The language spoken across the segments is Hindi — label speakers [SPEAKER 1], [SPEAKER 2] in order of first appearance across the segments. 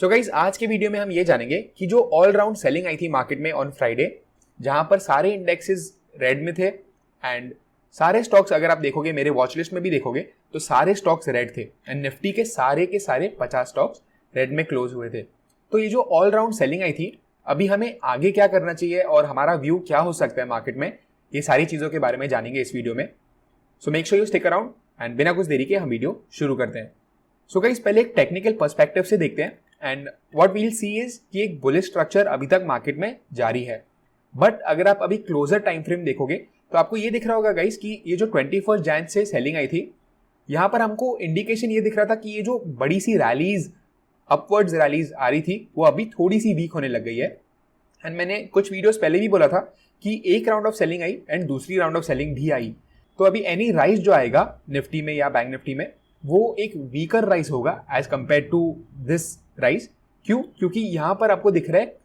[SPEAKER 1] तो गाइस आज के वीडियो में हम ये जानेंगे कि जो ऑल राउंड सेलिंग आई थी मार्केट में ऑन फ्राइडे, जहां पर सारे इंडेक्सेस रेड में थे एंड सारे स्टॉक्स अगर आप देखोगे मेरे वॉच लिस्ट में भी देखोगे तो सारे स्टॉक्स रेड थे एंड निफ्टी के सारे 50 स्टॉक्स रेड में क्लोज हुए थे। तो ये जो ऑल राउंड सेलिंग आई थी, अभी हमें आगे क्या करना चाहिए और हमारा व्यू क्या हो सकता है मार्केट में, ये सारी चीजों के बारे में जानेंगे इस वीडियो में। So make sure you stick around and बिना कुछ देरी के हम वीडियो शुरू करते हैं। सो गाइस पहले एक टेक्निकल पर्सपेक्टिव से देखते हैं and what will see is कि एक बुलिश स्ट्रक्चर अभी तक मार्केट में जारी है। बट अगर आप अभी क्लोजर टाइम फ्रेम देखोगे तो आपको ये दिख रहा होगा गाइस कि ये जो 21 जैन से सेलिंग आई थी, यहाँ पर हमको इंडिकेशन ये दिख रहा था कि ये जो बड़ी सी रैलीज, अपवर्ड्स रैलीज आ रही थी, वो अभी थोड़ी सी वीक होने लग गई है। एंड मैंने कुछ वीडियोस पहले भी बोला था कि एक round of selling I and दूसरी राउंड ऑफ सेलिंग भी आई। तो अभी एनी राइज जो आएगा निफ्टी में या बैंक निफ्टी में, वो एक वीकर राइज होगा as compared to this rise. क्यों? क्योंकि यहाँ पर आपको दिख रहा है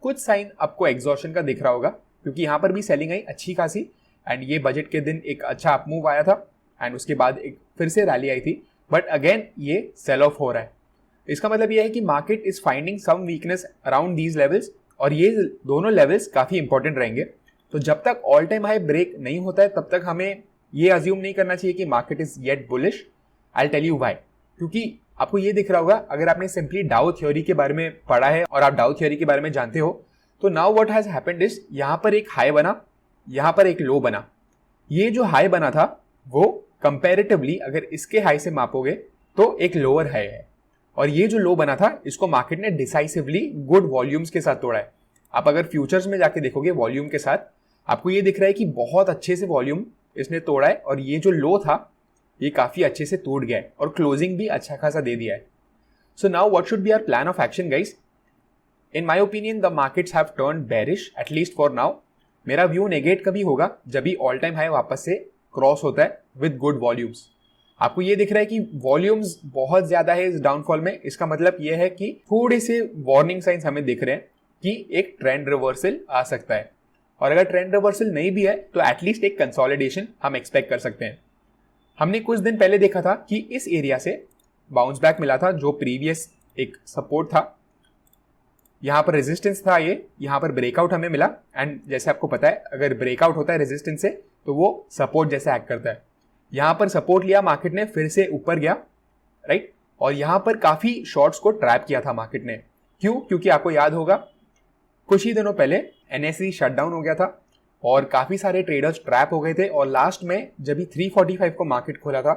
[SPEAKER 1] कुछ साइन आपको एग्जॉशन का दिख रहा होगा, क्योंकि यहाँ पर भी सेलिंग आई अच्छी खासी एंड ये बजट के दिन एक अच्छा अपमूव आया था एंड उसके बाद एक फिर से रैली आई थी, बट अगेन ये सेल ऑफ हो रहा है। इसका मतलब ये है कि market is finding some weakness around these levels और ये दोनों लेवल्स काफी इंपॉर्टेंट रहेंगे। तो जब तक ऑल टाइम हाई ब्रेक नहीं होता है तब तक हमें ये अज्यूम नहीं करना चाहिए कि market is yet bullish. I tell you why. क्योंकि आपको ये दिख रहा होगा, अगर आपने सिंपली डाउ थ्योरी के बारे में पढ़ा है और आप डाउ थ्योरी के बारे में जानते हो, तो now what has happened is यहां पर एक हाई बना, यहां पर एक लो बना। ये जो हाई बना था वो कंपैरेटिवली अगर इसके हाई से मापोगे तो एक लोअर हाई है, और ये जो लो बना था इसको मार्केट ने डिसाइसिवली गुड वॉल्यूम्स के साथ तोड़ा है। आप अगर फ्यूचर्स में जाके देखोगे वॉल्यूम के साथ, आपको ये दिख रहा है कि बहुत अच्छे से वॉल्यूम इसने तोड़ा है और ये जो लो था ये काफी अच्छे से टूट गया है और क्लोजिंग भी अच्छा खासा दे दिया है। So now what should be our plan of action guys? In my opinion the markets have turned bearish at least for now. मेरा व्यू नेगेट कभी होगा जब भी ऑल टाइम हाई वापस से क्रॉस होता है विद गुड वॉल्यूम्स। आपको ये दिख रहा है कि वॉल्यूम्स बहुत ज्यादा है इस डाउनफॉल में। इसका मतलब ये है कि थोड़े से वार्निंग साइंस हमें दिख रहे हैं कि एक ट्रेंड रिवर्सल आ सकता है, और अगर ट्रेंड रिवर्सल नहीं भी है तो एटलीस्ट एक कंसोलिडेशन हम एक्सपेक्ट कर सकते हैं। हमने कुछ दिन पहले देखा था कि इस एरिया से बाउंस बैक मिला था, जो प्रीवियस एक सपोर्ट था, यहां पर रेजिस्टेंस था, ये यहां पर ब्रेकआउट हमें मिला एंड जैसे आपको पता है अगर ब्रेकआउट होता है रेजिस्टेंस से तो वो सपोर्ट जैसे एक्ट करता है। यहां पर सपोर्ट लिया मार्केट ने, फिर से ऊपर गया, राइट, और यहां पर काफी शॉर्ट्स को ट्रैप किया था मार्केट ने। क्यों? क्योंकि आपको याद होगा कुछ ही दिनों पहले एनएसई शटडाउन हो गया था और काफी सारे ट्रेडर्स ट्रैप हो गए थे, और लास्ट में जब भी 345 को मार्केट खोला था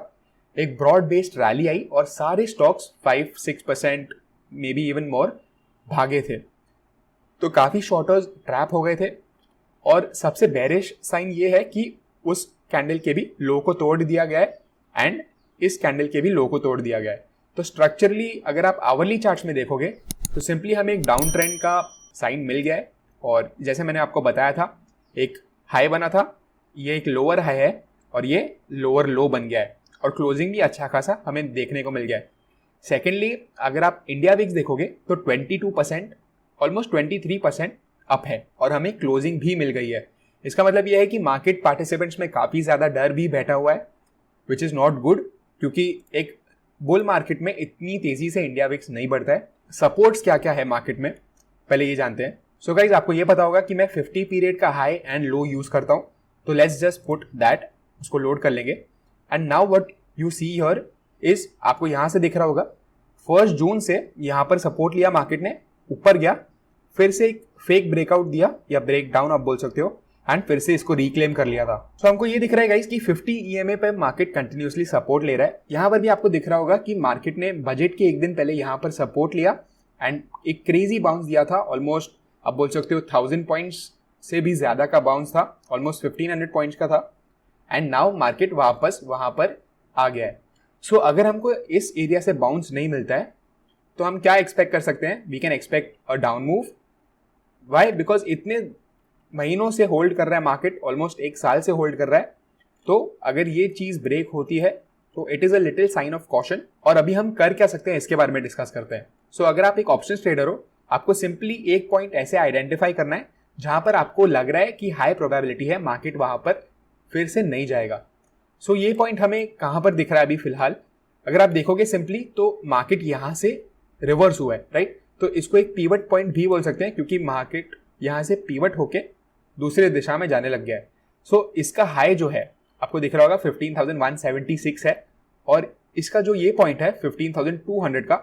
[SPEAKER 1] एक ब्रॉड बेस्ड रैली आई और सारे stocks 5-6% may be even more भागे थे। तो काफी शॉर्टर्स ट्रैप हो गए थे, और सबसे बेरिश साइन ये है कि उस कैंडल के भी लो को तोड़ दिया गया है एंड इस कैंडल के भी लो को तोड़ दिया गया है। तो स्ट्रक्चरली अगर आप आवरली चार्ट्स में देखोगे तो सिंपली हमें एक डाउन ट्रेंड का साइन मिल गया है, और जैसे मैंने आपको बताया था एक हाई बना था, ये एक लोअर हाई है और ये लोअर लो बन गया है, और क्लोजिंग भी अच्छा खासा हमें देखने को मिल गया है। सेकेंडली अगर आप इंडिया विक्स देखोगे तो 22%, ऑलमोस्ट 23% अप है और हमें क्लोजिंग भी मिल गई है। इसका मतलब यह है कि मार्केट पार्टिसिपेंट्स में काफी ज्यादा डर भी बैठा हुआ है, विच इज नॉट गुड, क्योंकि एक बुल मार्केट में इतनी तेजी से इंडिया विक्स नहीं बढ़ता है। सपोर्ट्स क्या क्या है मार्केट में पहले ये जानते हैं। सो गाइज आपको ये पता होगा कि मैं 50 पीरियड का हाई एंड लो यूज करता हूं, तो लेट्स जस्ट पुट दैट, उसको लोड कर लेंगे। And now what you see here is, आपको यहां से दिख रहा होगा 1 जून से यहां पर सपोर्ट लिया मार्केट ने, ऊपर गया, फिर से एक फेक ब्रेकआउट दिया या ब्रेक डाउन आप बोल सकते हो, एंड फिर से इसको रिक्लेम कर लिया था। सो हमको ये दिख रहा है गाइज कि 50 EMA पे मार्केट कंटिन्यूसली सपोर्ट ले रहा है। यहां पर भी आपको दिख रहा होगा कि मार्केट ने बजट के एक दिन पहले यहां पर सपोर्ट लिया एंड एक क्रेजी बाउंस दिया था, ऑलमोस्ट आप बोल सकते हो 1000 पॉइंट्स से भी ज्यादा का बाउंस था, ऑलमोस्ट 1500 पॉइंट्स का था, एंड नाउ मार्केट वापस वहां पर आ गया है। सो अगर हमको इस एरिया से बाउंस नहीं मिलता है तो हम क्या एक्सपेक्ट कर सकते हैं? We can expect a down move. Why? Because इतने महीनों से होल्ड कर रहा है मार्केट, ऑलमोस्ट 1 साल से होल्ड कर रहा है, तो अगर ये चीज ब्रेक होती है तो it is a little sign of caution. और अभी हम कर क्या सकते हैं इसके बारे में डिस्कस करते हैं। सो अगर आप एक ऑप्शन ट्रेडर हो, आपको सिंपली एक पॉइंट ऐसे आइडेंटिफाई करना है जहां पर आपको लग रहा है कि हाई प्रोबेबिलिटी है मार्केट वहां पर फिर से नहीं जाएगा। सो ये पॉइंट हमें कहां पर दिख रहा है अभी फिलहाल? अगर आप देखोगे सिंपली तो मार्केट यहां से रिवर्स हुआ है, राइट। तो इसको एक पीवट पॉइंट भी बोल सकते हैं, क्योंकि मार्केट यहाँ से पीवट होके दूसरे दिशा में जाने लग गया है। सो इसका हाई जो है आपको दिख रहा होगा 15,176 है, और इसका जो ये पॉइंट है 15,200 का,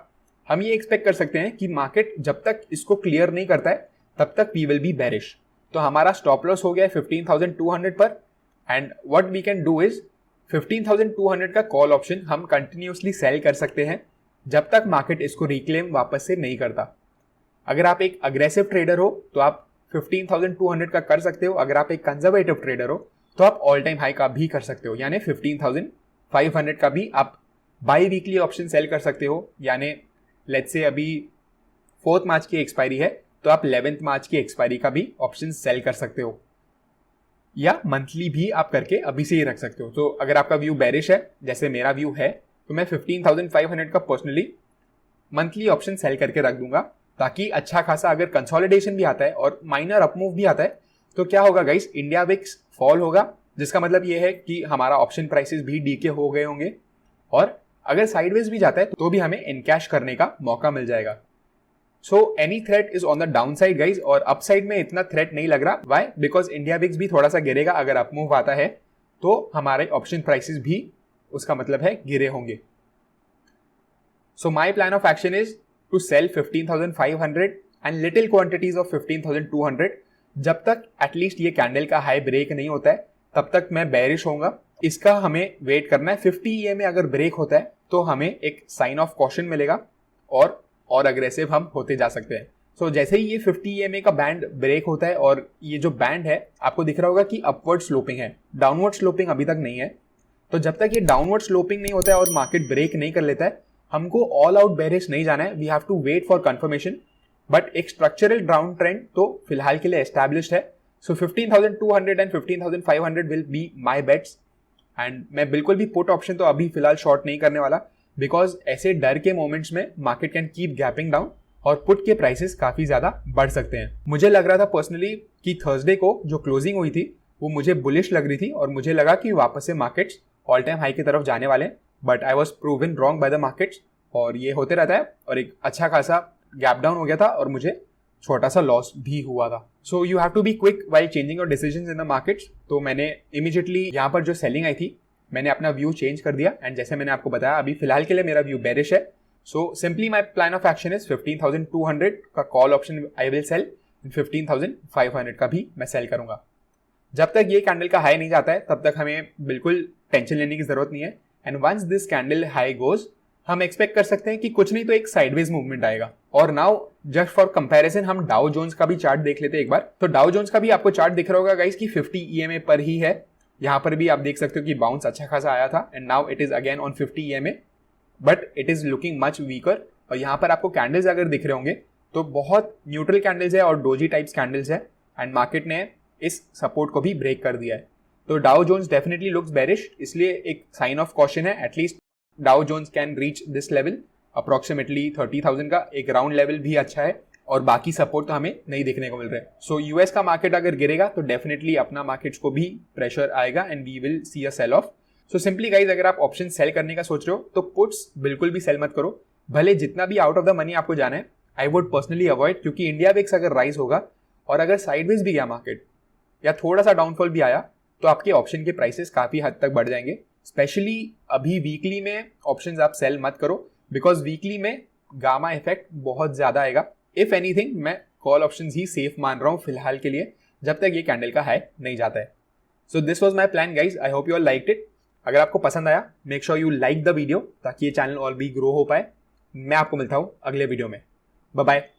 [SPEAKER 1] हम ये एक्सपेक्ट कर सकते हैं कि मार्केट जब तक इसको क्लियर नहीं करता है तब तक वी विल बी बेरिश। तो हमारा स्टॉप लॉस हो गया है 15,200 पर, and what we can do is 15,200 का कॉल ऑप्शन हम कंटिन्यूसली सेल कर सकते हैं जब तक मार्केट इसको रिक्लेम वापस से नहीं करता। अगर आप एक अग्रेसिव ट्रेडर हो तो आप 15,200 का कर सकते हो, अगर आप एक कंजर्वेटिव ट्रेडर हो तो आप ऑल टाइम हाई का भी कर सकते हो, यानी 15,500 का भी आप बाई वीकली ऑप्शन सेल कर सकते हो। यानी लेट्स से अभी 4 मार्च की एक्सपायरी है तो आप 11 मार्च की एक्सपायरी का भी ऑप्शन सेल कर सकते हो, या मंथली भी आप करके अभी से ही रख सकते हो। तो अगर आपका व्यू बेरिश है जैसे मेरा व्यू है तो मैं 15,500 का पर्सनली मंथली ऑप्शन सेल करके रख दूंगा, ताकि अच्छा खासा अगर कंसोलिडेशन भी आता है और माइनर अपमूव भी आता है तो क्या होगा गाइस, इंडिया विक्स फॉल होगा, जिसका मतलब ये है कि हमारा ऑप्शन प्राइसेस भी डीके हो गए होंगे, और अगर साइडवेज भी जाता है तो भी हमें इनकैश करने का मौका मिल जाएगा। So any threat is on the down side guys, और अपसाइड में इतना थ्रेट नहीं लग रहा। वाई? बिकॉज इंडिया विक्स भी थोड़ा सा गिरेगा, अगर अपमूव आता है तो हमारे ऑप्शन प्राइसेस भी उसका मतलब है गिरे होंगे। So my plan of action is to sell 15,500 and little quantities of 15,200 जब तक एटलीस्ट ये कैंडल का हाई ब्रेक नहीं होता है, तब तक मैं बेरिश होऊंगा। इसका हमें वेट करना है। 50 EMA अगर ब्रेक होता है तो हमें एक साइन ऑफ कॉशन मिलेगा और अग्रेसिव हम होते जा सकते हैं। सो जैसे ही ये 50 EMA का बैंड ब्रेक होता है, और ये जो बैंड है आपको दिख रहा होगा कि अपवर्ड स्लोपिंग है, डाउनवर्ड स्लोपिंग अभी तक नहीं है। तो जब तक ये डाउनवर्ड स्लोपिंग नहीं होता है और मार्केट ब्रेक नहीं कर लेता है, हमको ऑल आउट बेरिश नहीं जाना है। We have to wait for confirmation, but एक स्ट्रक्चरल डाउन ट्रेंड तो फिलहाल के लिए एस्टैब्लिश्ड है। So 15,200 and 15,500 will be my bets, and मैं बिल्कुल भी पुट ऑप्शन तो अभी फिलहाल शॉर्ट नहीं करने वाला, बिकॉज ऐसे डर के मोमेंट्स में market can keep gapping down और पुट के प्राइसेस काफी ज्यादा बढ़ सकते हैं। मुझे लग रहा था पर्सनली कि थर्सडे को जो क्लोजिंग हुई थी वो मुझे बुलिश लग रही थी, और मुझे लगा कि वापस से मार्केट्स ऑल टाइम हाई की तरफ जाने वाले, but I was proven wrong by the markets, और ये होते रहता है। और एक अच्छा खासा गैप डाउन हो गया था और मुझे छोटा सा लॉस भी हुआ था। So you have to be quick while changing your decisions in the markets. तो मैंने इमीडिएटली यहाँ पर जो सेलिंग आई थी मैंने अपना व्यू चेंज कर दिया, एंड जैसे मैंने आपको बताया अभी फिलहाल के लिए मेरा व्यू बेरिश है। So simply my plan of action is 15,200 का call option I will sell, 15,500 का भी मैं सेल करूंगा। जब तक ये कैंडल का हाई नहीं जाता है तब तक हमें बिल्कुल टेंशन लेने की जरूरत नहीं है, and once this candle high goes हम एक्सपेक्ट कर सकते हैं कि कुछ नहीं तो एक साइडवेज मूवमेंट आएगा। और नाउ जस्ट फॉर कंपैरिजन हम डाउ जोन्स का भी चार्ट देख लेते हैं एक बार। तो डाउ जोन्स का भी आपको चार्ट दिख रहा होगा गाइस कि 50 EMA पर ही है। यहाँ पर भी आप देख सकते हो कि बाउंस अच्छा खासा आया था, and now it is again on 50 EMA, but it is looking much weaker. और यहाँ पर आपको कैंडल्स अगर दिख रहे होंगे तो बहुत न्यूट्रल कैंडल्स है और डोजी टाइप्स कैंडल्स है, एंड मार्केट ने इस सपोर्ट को भी ब्रेक कर दिया है। तो Dow Jones definitely looks bearish, इसलिए एक साइन ऑफ कॉशन है। At least Dow Jones can reach this level approximately 30,000 का एक राउंड लेवल भी अच्छा है, और बाकी सपोर्ट तो हमें नहीं देखने को मिल रहा है। सो यूएस का मार्केट अगर गिरेगा तो डेफिनेटली अपना मार्केट्स को भी प्रेशर आएगा, and we will see a sell off. So simply guys अगर आप ऑप्शन सेल करने का सोच रहे हो तो पुट्स बिल्कुल भी सेल मत करो, भले जितना भी आउट ऑफ द मनी आपको जाना है। आई वुड पर्सनली अवॉइड, क्योंकि इंडिया विक्स अगर राइज होगा और अगर साइडवेज भी गया मार्केट या थोड़ा सा डाउनफॉल भी आया तो आपके ऑप्शन के प्राइसेस काफी हद तक बढ़ जाएंगे। स्पेशली अभी वीकली में ऑप्शंस आप सेल मत करो, बिकॉज वीकली में गामा इफेक्ट बहुत ज्यादा आएगा। इफ एनीथिंग मैं कॉल ऑप्शंस ही सेफ मान रहा हूँ फिलहाल के लिए, जब तक ये कैंडल का हाई नहीं जाता है। So this was my plan guys, I hope you all liked it. अगर आपको पसंद आया make sure you like the video, ताकि ये चैनल और भी ग्रो हो पाए। मैं आपको मिलता हूँ अगले वीडियो में। Bye bye.